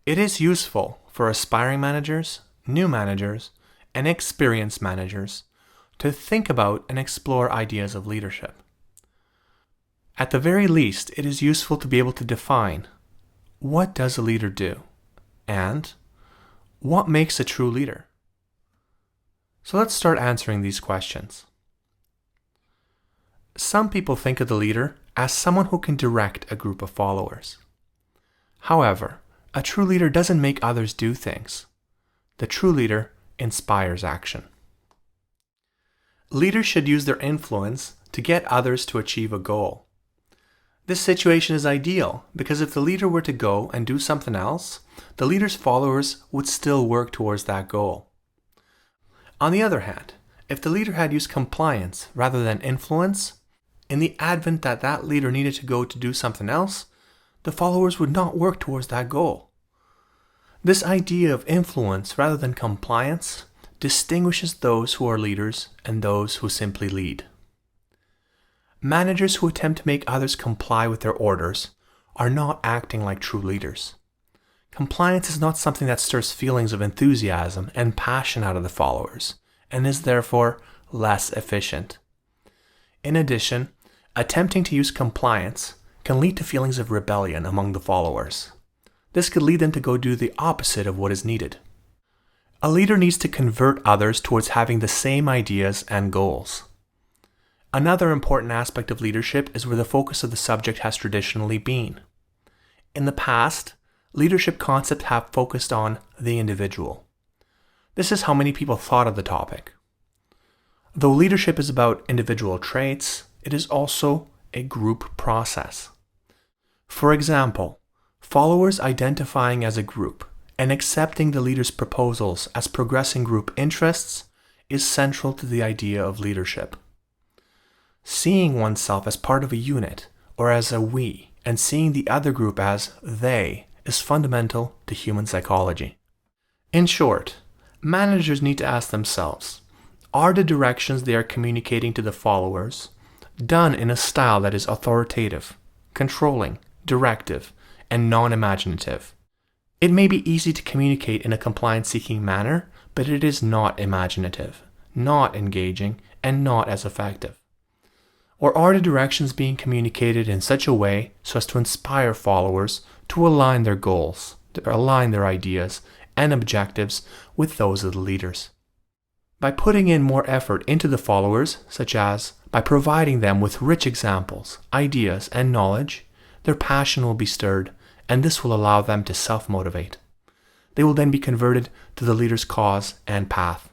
It is useful for aspiring managers, new managers, and experienced managers to think about and explore ideas of leadership. At the very least, it is useful to be able to define what does a leader do and what makes a true leader. So let's start answering these questions. Some people think of the leader as someone who can direct a group of followers. However, a true leader doesn't make others do things. The true leader inspires action. Leaders should use their influence to get others to achieve a goal. This situation is ideal because if the leader were to go and do something else, the leader's followers would still work towards that goal. On the other hand, if the leader had used compliance rather than influence, in the advent that that leader needed to go to do something else, the followers would not work towards that goal. This idea of influence rather than compliance distinguishes those who are leaders and those who simply lead. Managers who attempt to make others comply with their orders are not acting like true leaders. Compliance is not something that stirs feelings of enthusiasm and passion out of the followers, and is therefore less efficient. In addition, attempting to use compliance can lead to feelings of rebellion among the followers. This could lead them to go do the opposite of what is needed. A leader needs to convert others towards having the same ideas and goals. Another important aspect of leadership is where the focus of the subject has traditionally been. In the past, leadership concepts have focused on the individual. This is how many people thought of the topic. Though leadership is about individual traits, it is also a group process. For example, followers identifying as a group and accepting the leader's proposals as progressing group interests is central to the idea of leadership. Seeing oneself as part of a unit or as a we and seeing the other group as they is fundamental to human psychology. In short, managers need to ask themselves, are the directions they are communicating to the followers done in a style that is authoritative, controlling, directive, and non-imaginative? It may be easy to communicate in a compliance-seeking manner, but it is not imaginative, not engaging, and not as effective. Or are the directions being communicated in such a way so as to inspire followers to align their goals, to align their ideas and objectives with those of the leaders? By putting in more effort into the followers, such as by providing them with rich examples, ideas, and knowledge, their passion will be stirred, and this will allow them to self-motivate. They will then be converted to the leader's cause and path.